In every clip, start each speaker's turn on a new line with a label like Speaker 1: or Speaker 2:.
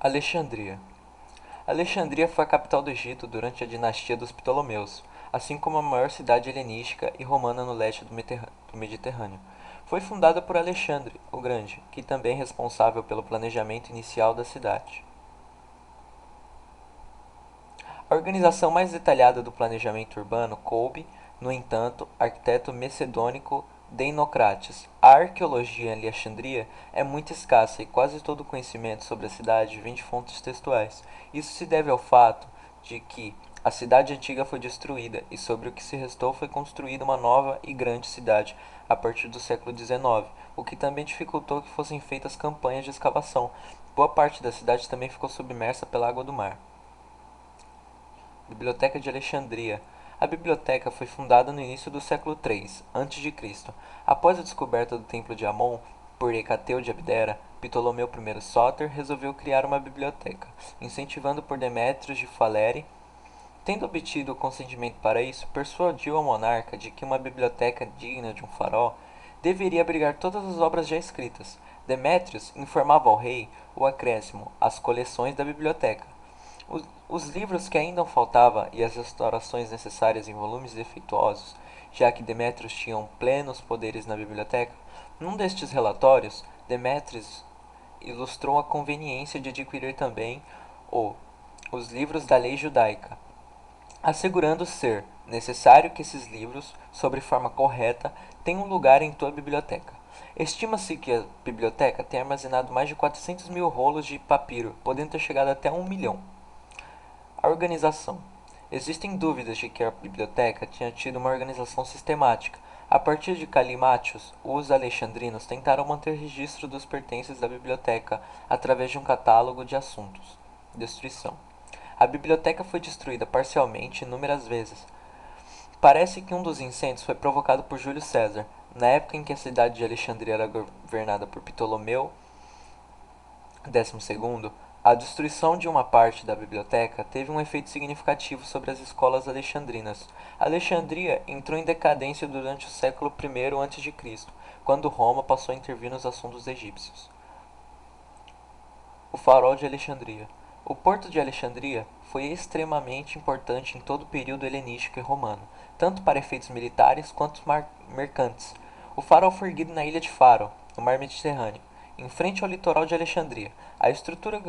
Speaker 1: Alexandria. Alexandria foi a capital do Egito durante a dinastia dos Ptolomeus, assim como a maior cidade helenística e romana no leste do Mediterrâneo. Foi fundada por Alexandre o Grande, que também é responsável pelo planejamento inicial da cidade. A organização mais detalhada do planejamento urbano coube, no entanto, arquiteto macedônico Deinocritus. A arqueologia em Alexandria é muito escassa e quase todo o conhecimento sobre a cidade vem de fontes textuais. Isso se deve ao fato de que a cidade antiga foi destruída e sobre o que se restou foi construída uma nova e grande cidade a partir do século XIX, o que também dificultou que fossem feitas campanhas de escavação. Boa parte da cidade também ficou submersa pela água do mar. Biblioteca de Alexandria. A biblioteca foi fundada no início do século III a.C. Após a descoberta do Templo de Amon por Hecateu de Abdera, Ptolomeu I Sóter resolveu criar uma biblioteca, incentivado por Demétrios de Faleri. Tendo obtido o consentimento para isso, persuadiu ao monarca de que uma biblioteca digna de um faraó deveria abrigar todas as obras já escritas. Demétrios informava ao rei o acréscimo às coleções da biblioteca. Os livros que ainda faltavam e as restaurações necessárias em volumes defeituosos, já que Demétrios tinha plenos poderes na biblioteca. Num destes relatórios, Demétrios ilustrou a conveniência de adquirir também o, os livros da lei judaica, assegurando ser necessário que esses livros, sobre forma correta, tenham lugar em tua biblioteca. Estima-se que a biblioteca tenha armazenado mais de 400 mil rolos de papiro, podendo ter chegado até 1 milhão. A organização. Existem dúvidas de que a biblioteca tinha tido uma organização sistemática. A partir de Calimátios, os alexandrinos tentaram manter registro dos pertences da biblioteca através de um catálogo de assuntos. Destruição. A biblioteca foi destruída parcialmente inúmeras vezes. Parece que um dos incêndios foi provocado por Júlio César, na época em que a cidade de Alexandria era governada por Ptolomeu XII. A destruição de uma parte da biblioteca teve um efeito significativo sobre as escolas alexandrinas. Alexandria entrou em decadência durante o século I a.C., quando Roma passou a intervir nos assuntos egípcios. O farol de Alexandria. O porto de Alexandria foi extremamente importante em todo o período helenístico e romano, tanto para efeitos militares quanto mercantes. O farol foi erguido na ilha de Faro, no mar Mediterrâneo, em frente ao litoral de Alexandria. A estrutura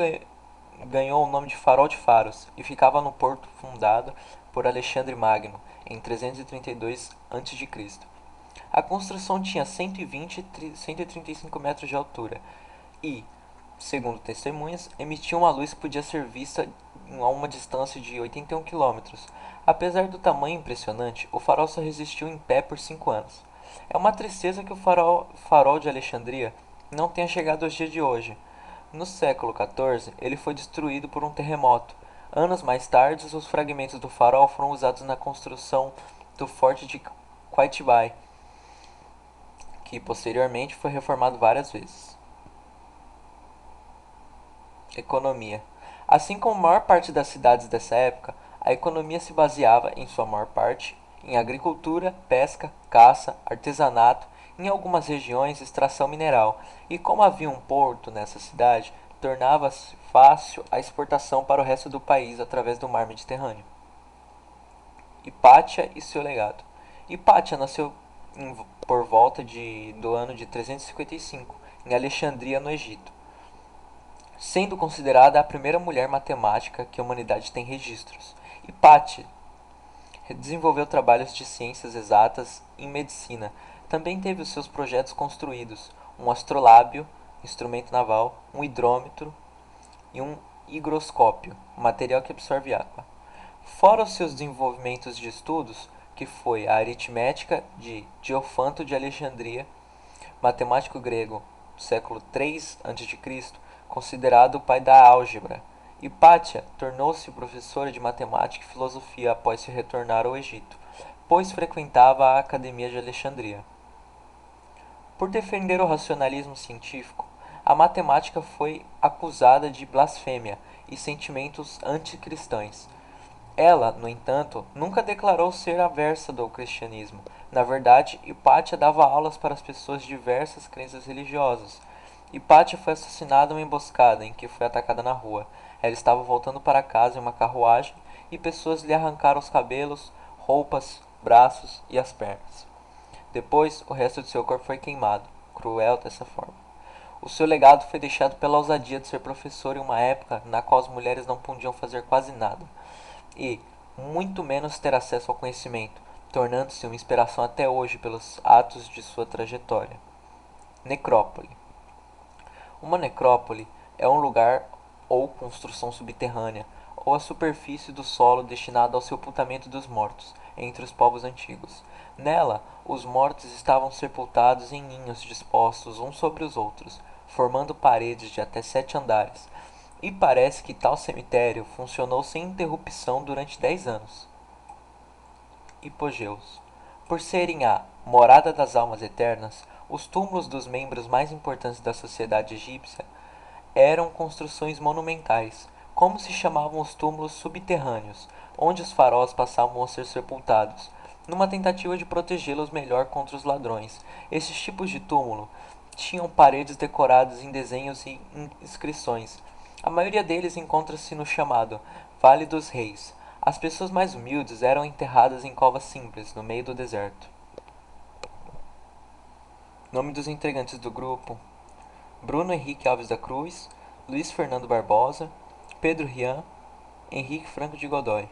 Speaker 1: ganhou o nome de Farol de Faros e ficava no porto fundado por Alexandre Magno em 332 a.C. A construção tinha 120 e 135 metros de altura e, segundo testemunhas, emitia uma luz que podia ser vista a uma distância de 81 quilômetros. Apesar do tamanho impressionante, o farol só resistiu em pé por 5 anos. É uma tristeza que o farol de Alexandria não tenha chegado aos dias de hoje. No século XIV, ele foi destruído por um terremoto. Anos mais tarde, os fragmentos do farol foram usados na construção do Forte de Qaitbay, que posteriormente foi reformado várias vezes. Economia. Assim como a maior parte das cidades dessa época, a economia se baseava, em sua maior parte, em agricultura, pesca, caça, artesanato, em algumas regiões extração mineral, e como havia um porto nessa cidade, tornava-se fácil a exportação para o resto do país através do mar Mediterrâneo. Hipátia e seu legado. Hipátia nasceu por volta do ano de 355, em Alexandria, no Egito, sendo considerada a primeira mulher matemática que a humanidade tem registros. Hipátia desenvolveu trabalhos de ciências exatas e medicina. Também teve os seus projetos construídos: um astrolábio, instrumento naval, um hidrômetro e um higroscópio, material que absorve água. Fora os seus desenvolvimentos de estudos, que foi a aritmética de Diofanto de Alexandria, matemático grego do século III a.C., considerado o pai da álgebra. Hipátia tornou-se professora de matemática e filosofia após se retornar ao Egito, pois frequentava a Academia de Alexandria. Por defender o racionalismo científico, a matemática foi acusada de blasfêmia e sentimentos anticristãos. Ela, no entanto, nunca declarou ser aversa do cristianismo. Na verdade, Hipátia dava aulas para as pessoas de diversas crenças religiosas, Hipátia foi assassinada em uma emboscada em que foi atacada na rua. Ela estava voltando para casa em uma carruagem e pessoas lhe arrancaram os cabelos, roupas, braços e as pernas. Depois, o resto de seu corpo foi queimado, cruel dessa forma. O seu legado foi deixado pela ousadia de ser professor em uma época na qual as mulheres não podiam fazer quase nada e, muito menos, ter acesso ao conhecimento, tornando-se uma inspiração até hoje pelos atos de sua trajetória. Necrópole. Uma necrópole é um lugar ou construção subterrânea ou a superfície do solo destinada ao sepultamento dos mortos entre os povos antigos. Nela, os mortos estavam sepultados em ninhos dispostos uns sobre os outros, formando paredes de até 7 andares, e parece que tal cemitério funcionou sem interrupção durante 10 anos. Hipogeus. Por serem a morada das almas eternas, os túmulos dos membros mais importantes da sociedade egípcia eram construções monumentais, como se chamavam os túmulos subterrâneos, onde os faraós passavam a ser sepultados, numa tentativa de protegê-los melhor contra os ladrões. Esses tipos de túmulo tinham paredes decoradas em desenhos e inscrições. A maioria deles encontra-se no chamado Vale dos Reis. As pessoas mais humildes eram enterradas em covas simples, no meio do deserto. Nome dos integrantes do grupo: Bruno Henrique Alves da Cruz, Luiz Fernando Barbosa, Pedro Rian, Henrique Franco de Godoy.